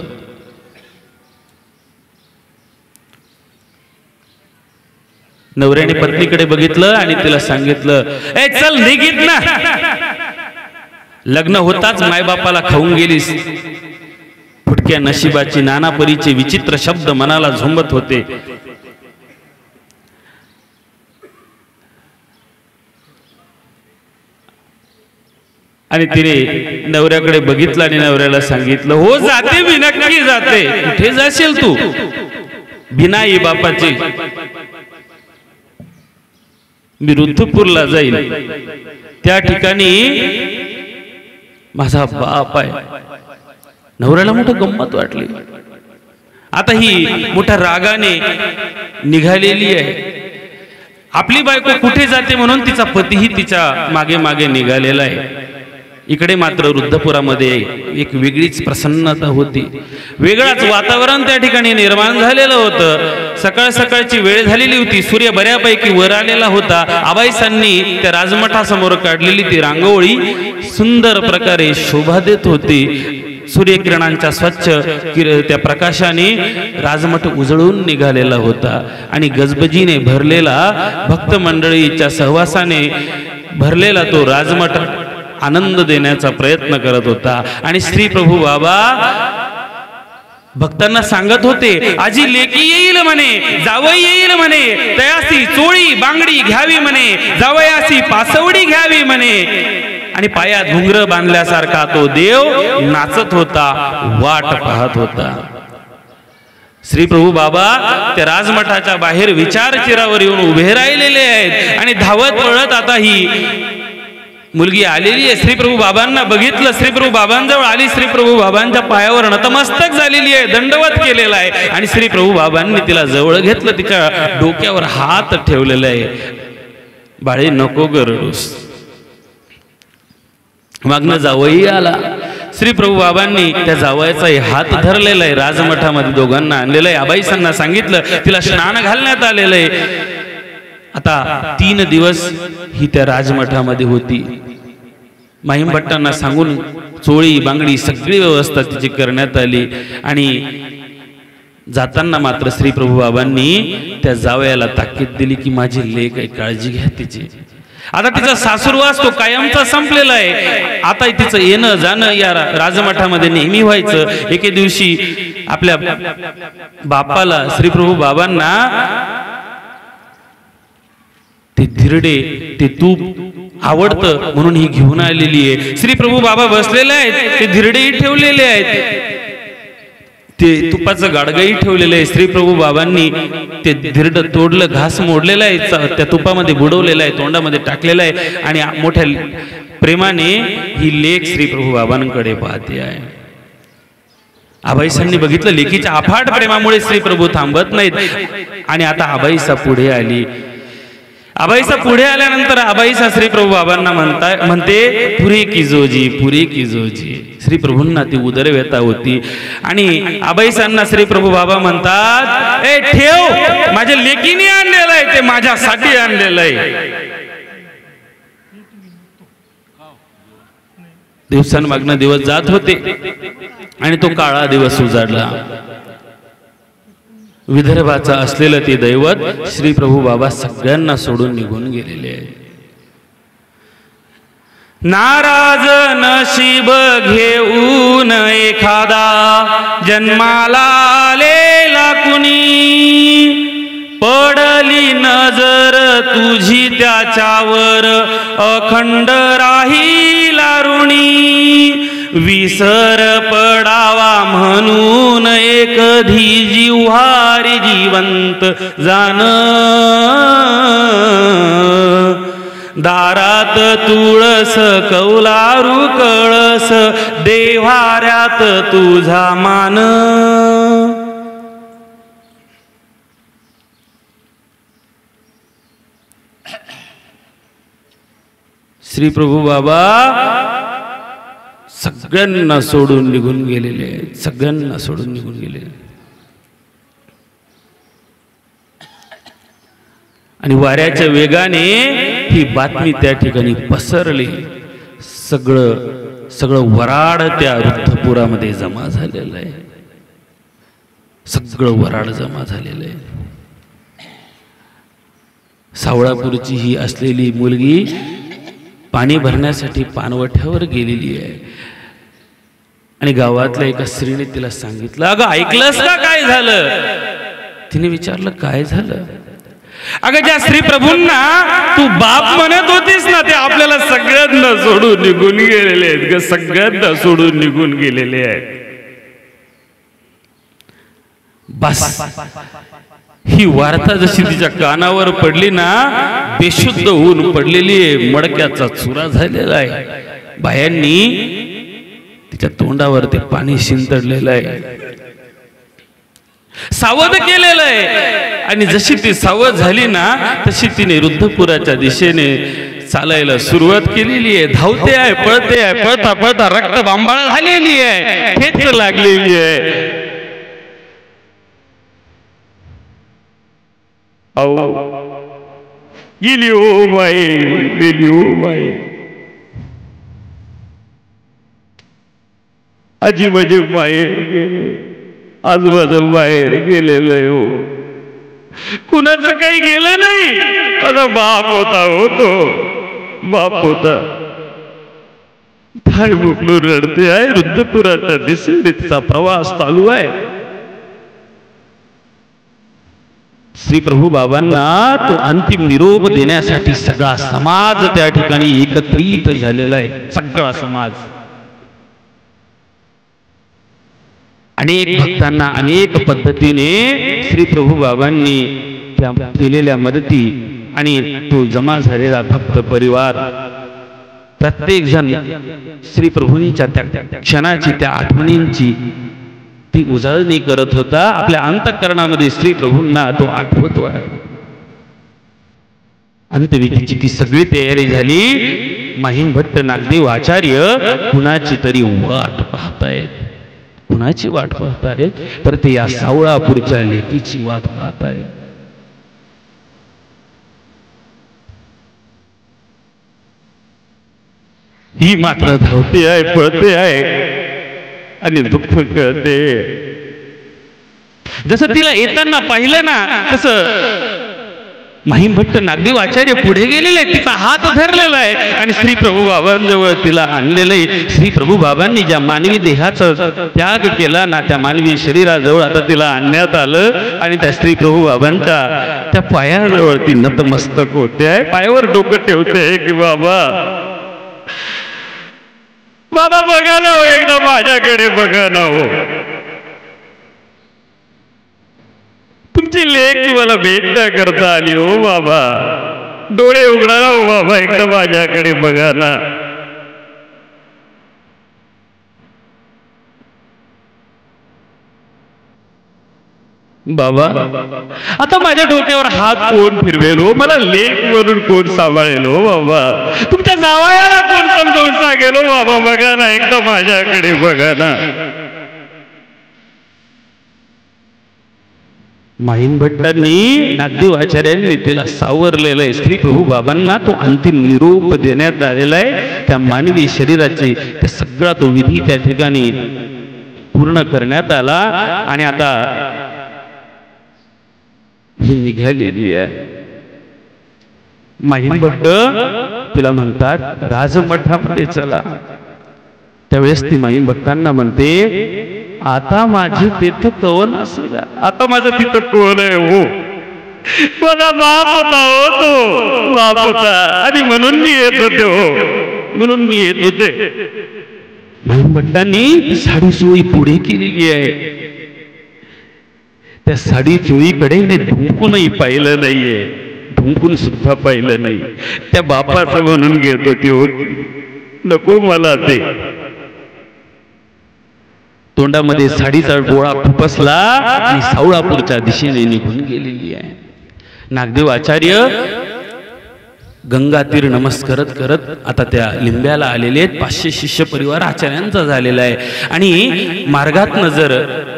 नवऱ्याने पत्नीकडे बघितलं आणि तिला सांगितलं ए चल निघित ना, लग्न होताच मायबापाला खाऊन गेलीस। फुटक्या नशिबाची नाना परीचे विचित्र शब्द मनाला झोंबत होते। आणि तिने नवऱ्याकडे बघितलं आणि नवऱ्याला सांगितलं हो जाते मी, नक्की जाते। कुठे जाशील तू बिना आई बापाची? मी रुद्धपूरला जाईल, त्या ठिकाणी माझा बाप आहे। नवऱ्याला मोठं गंमत वाटली। आता ही मोठ्या रागाने निघालेली आहे। आपली बायको कुठे जाते म्हणून तिचा पतीही तिच्या मागे मागे निघालेला आहे। इकडे मात्र रुद्धपुरामध्ये एक वेगळीच प्रसन्नता होती, वेगळाच वातावरण त्या ठिकाणी निर्माण झालेलं होतं। सकाळ सकाळची वेळ झालेली होती, सूर्य बऱ्यापैकी वर आलेला होता। आबाईसांनी त्या राजमठासमोर काढलेली ती रांगोळी सुंदर प्रकारे शोभा देत होती। सूर्यकिरणांच्या स्वच्छ त्या प्रकाशाने राजमठ उजळून निघालेला होता आणि गजबजीने भरलेला भक्त मंडळीच्या सहवासाने भरलेला तो राजमठ आनंद देण्याचा प्रयत्न करत होता। आणि श्री प्रभू बाबा भक्तांना सांगत होते आजी लेकी येईल म्हणे, जावई येईल म्हणे, तयासी चोळी बांगडी घ्यावी म्हणे, जावयासी पासवडी घ्यावी म्हणे। आणि पायात घुंगर बांधल्यासारखा तो देव नाचत होता, वाट पाहत होता। श्री प्रभू बाबा त्या राजमठाच्या बाहेर विचार चिरावर येऊन उभे राहिलेले आहेत आणि धावत पळत आता ही मुलगी आलेली आहे। श्री प्रभू बाबांना बघितलं, श्री प्रभू बाबांजवळ आली, श्री प्रभू बाबांच्या पायावर नतमस्तक झालेली आहे, दंडवत केलेला आहे आणि श्री प्रभू बाबांनी तिला जवळ घेतलं, तिच्या डोक्यावर हात ठेवलेला आहे। बाळे नको गरडूस। मागनं जावई आला, श्री प्रभू बाबांनी त्या जावयाचा हात धरलेला आहे, राजमठामध्ये दोघांना आणलेलं आहे. आबाईसांना सांगितलं, तिला स्नान घालण्यात आलेलं आहे. आता 3 दिवस ही त्या राजमठामध्ये होती. माहीमभट्टांना सांगून चोळी बांगडी सगळी व्यवस्था तिची करण्यात आली. आणि जाताना मात्र श्री प्रभू बाबांनी त्या जावयाला ताकीद दिली की माझी लेक आहे, काळजी घ्या तिची. आता तिचा सासूरवास तो कायमचा संपलेला आहे. आता तिचं येणं जाणं या राजमठामध्ये नेहमी व्हायचं. एके दिवशी आपल्या बापाला श्री प्रभू बाबांना ते धिरडे ते तूप आवडतं म्हणून ही घेऊन आलेली आहे. श्री प्रभू बाबा बसलेले आहेत, ते धिरडेही ठेवलेले आहेत, ते तुपाचं गाडगंही ठेवलेलं आहे. श्री प्रभू बाबांनी ते धिरड तोडलं, घास मोडलेला आहे, त्या तुपामध्ये बुडवलेला आहे, तोंडामध्ये टाकलेला आहे. आणि मोठ्या प्रेमाने ही लेक श्री प्रभू बाबांकडे पाहते आहे. आबाईसांनी बघितलं, लेकीच्या अफाट प्रेमामुळे श्री प्रभू थांबत नाहीत. आणि आता आबाईसा पुढे आली. आबाईसा पुढे आल्यानंतर आबाईसा श्री प्रभू बाबांना म्हणते पुरे की जोजी, पुरे की जोजी. श्री प्रभूंना ती उदरव्यथा होती. आणि आबाईसांना श्री प्रभू बाबा म्हणतात, ए ठेव, माझ्या लेकीने आणलेलं आहे, ते माझ्यासाठी आणलेलं आहे. दिवसांमागनं दिवस जात होते आणि तो काळा दिवस उजाडला. विदर्भाचा असलेलं ते दैवत श्री प्रभू बाबा सगळ्यांना सोडून निघून गेलेले आहेत. नाराज नशीब घेऊन एखादा जन्माला आलेला कुणी, पडली नजर तुझी त्याच्यावर अखंड राहिला ऋणी. विसर पडावा म्हणून एकधी जिव्हारी जिवंत जाण, दारात तुळस कौलारू कळस, देव्हाऱ्यात तुझा मान. श्री प्रभू बाबा सगळ्यांना सोडून निघून गेलेले आहेत, सगळ्यांना सोडून निघून गेलेले. आणि वाऱ्याच्या वेगाने ही बातमी त्या ठिकाणी पसरली. सगळं वराड त्या रुद्धपुरामध्ये जमा झालेलं आहे. सगळं वराड जमा झालेलं आहे. सावळापूरची ही असलेली मुलगी पाणी भरण्यासाठी पाणवठ्यावर गेलेली आहे. आणि गावातल्या एका स्त्रीने तिला सांगितलं, अगं ऐकलंस का काय झालं? तिने विचारलं, काय झालं? अगं ज्या श्री प्रभूंना तू बाप म्हणत होतीस ना, ते आपल्याला सगळ्यांना सोडून निघून गेलेले आहेत. सगळ्यांना सोडून निघून गेलेले आहेत. बस ही वार्ता जशी तिच्या कानावर पडली ना, बेशुद्ध होऊन पडलेली आहे. मडक्याचा चुरा झालेला आहे. बायांनी तिच्या तोंडावर ते पाणी शिंतडलेलं आहे, सावध केलेलं आहे. आणि जशी ती सावध झाली ना, तशी तिने रुद्धपुराच्या दिशेने चालायला सुरुवात केलेली आहे. धावते आहे, पळते आहे, पळता पळता रक्त बांबाळ झालेली आहे, ठेच लागलेली आहे. गेली ओ माई, गेली ओ माई. आजी माझे माहेर गेले, आजोबा बाहेर गेलेलं आहे हो. कुणाचं काही गेलं नाही. आता बाप होता, होतो बाप होता. थाय बुकलून रडते आहे. रुद्धपुराच्या दिशेने तिचा प्रवास चालू आहे. श्री प्रभू बाबांना तो अंतिम निरोप देण्यासाठी सगळा समाज त्या ठिकाणी एकत्रित झालेला आहे. सगळा समाज. अनेक भक्तांना अनेक पद्धतीने श्री प्रभू बाबांनी केलेल्या मदती आणि तो जमा झालेला भक्त परिवार, प्रत्येक जण श्री प्रभूंच्या त्या क्षणाची, त्या आठवणींची ती उजळणी करत होता. आपल्या अंतःकरणामध्ये श्री प्रभूंना तो आठवतो आहे. अंत्यविधीची ती सगळी तयारी झाली. महिम भट्ट नागदेव आचार्य कुणाची तरी वाट पाहतायत. कुणाची वाट पाहतायत? तर ते या सावळापूरच्या लेकीची वाट पाहतायत. ही मात्र धावते आहे, पळते आहे आणि दुःख कळते. जसं तिला येताना पाहिलं ना तसं महिम भट्ट नागदेव आचार्य पुढे गेलेले आहेत, तिचा हात धरलेला आहे आणि श्री प्रभू बाबांजवळ तिला आणलेलं आहे. श्री प्रभू बाबांनी ज्या मानवी देहाचा त्याग केला ना, त्या मानवी शरीराजवळ आता तिला आणण्यात आलं आणि त्या श्री प्रभू बाबांच्या त्या पायाजवळ ती नतमस्तक होते आहे, पायावर डोकं ठेवते की बाबा बाबा बघा ना हो, एकदा माझ्याकडे बघा ना हो, तुमची लेक मला भेट न करता आली हो बाबा, डोळे उघडा ना हो बाबा, एकदा माझ्याकडे बघा ना. बाबा आता माझ्या डोक्यावर हात कोण फिरवेल हो, मला लेक म्हणून कोण सांभाळेल हो बाबा, तुमच्या जावयाला कोण समजावून सांगेल हो बाबा, बघा ना एकदा माझ्याकडे बघा ना. महिम भट्टांनी नागदेव आचार्यांनी तिला सावरलेलं आहे. श्री प्रभू बाबांना तो अंतिम निरोप देण्यात आलेला आहे. त्या मानवी शरीराची त्या सगळा तो विधी त्या ठिकाणी पूर्ण करण्यात आला आणि आता ही निघालेली आहे. महिम भट्ट तिला म्हणतात राजमठामध्ये चला. त्यावेळेस ती महिम भट्टांना म्हणते आता माझे तिथं कवन असू द्या, आता माझं तिथं कोण आहे हो, माझा बाप होता हो, तो बाप होता आणि म्हणून मी येत होते हो, म्हणून मी येत होते. महिम भट्टांनी साडी चोळी पुढे केलेली आहे. त्या साडी चोळीकडे ढुंकूनही पाहिलं नाहीये, ढुंकून सुद्धा पाहिलं नाही. त्या बापाचं म्हणून घेत होती हो, नको मला ते. तोंडामध्ये साडीचा डोळा खुपसला आणि सावळापूरच्या दिशेने निघून गेलेली आहे. नागदेव आचार्य गंगा तीर नमस्कारत करत आता त्या लिंब्याला आलेले आहेत. 500 शिष्य परिवार आचार्यांचा झालेला आहे आणि मार्गातनं जर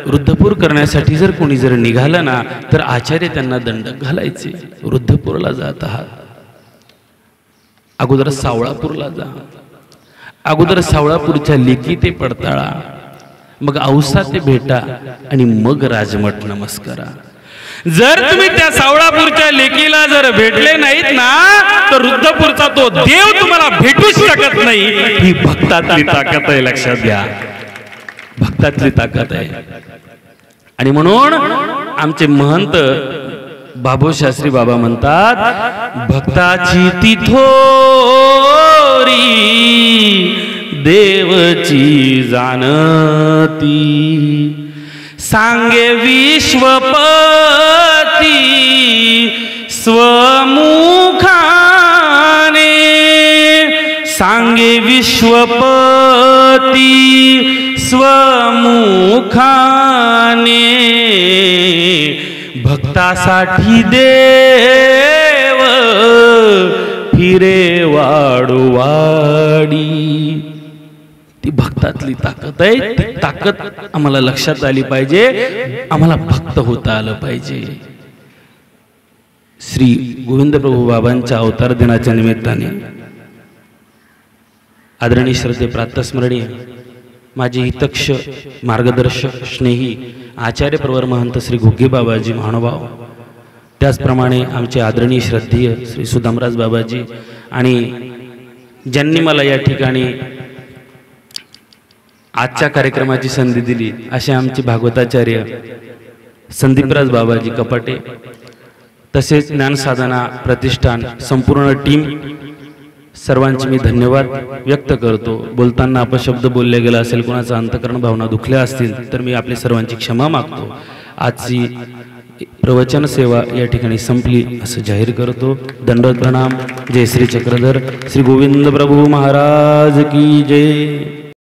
वृद्धपूर करण्यासाठी जर कोणी जर निघालं ना तर आचार्य त्यांना दंडक घालायचे. वृद्धपूरला जात आहात, अगोदर सावळापूरला जा, अगोदर सावळापूरच्या लेकी ते पडताळा, मग औसा ते भेटा आणि मग राजमठ नमस्कारा. जर तुम्ही त्या सावळापूरच्या लेकीला जर भेटले नाहीत ना तर वृद्धपूरचा तो देव तुम्हाला भेटूच शकत नाही. ही भक्तातली ताकद आहे, लक्षात घ्या, भक्तातली ताकद आहे. आणि म्हणून आमचे महंत बाबू शास्त्री बाबा म्हणतात भक्ताची ती थोरी देवची जाणती, सांगे विश्वपती स्वमुखाने, सांगे विश्वपती स्वमुखाने, भक्तासाठी देव फिरे वाडोवाडी. ती भक्तातली ताकद आहे. ती ताकद आम्हाला लक्षात आली पाहिजे, आम्हाला भक्त होता आलं पाहिजे. श्री गोविंद प्रभू बाबांच्या अवतार दिनाच्या निमित्ताने आदरणीय श्रद्धे प्रातस्मरणीय माझे हितक्ष मार्गदर्शक स्नेही आचार्य प्रवर महंत श्री घुगे बाबाजी महानुभाव, त्याचप्रमाणे आमचे आदरणीय श्रद्धेय श्री सुदामराज बाबाजी आणि ज्यांनी मला या ठिकाणी आजच्या कार्यक्रमाची संधी दिली असे आमचे भागवताचार्य संदीपराज बाबाजी कपाटे, तसेच ज्ञानसाधना प्रतिष्ठान संपूर्ण टीम, सर्वांचे मी धन्यवाद व्यक्त करतो. बोलताना अपशब्द बोलले गेला असेल, कोणाचा अंतकरण भावना दुखल्या असतील तर मी आपल्या सर्वांची क्षमा मागतो. आजची प्रवचन सेवा या ठिकाणी संपली असं जाहीर करतो. दंडवत प्रणाम. जय श्री चक्रधर. श्री गोविंद प्रभू महाराज की जय.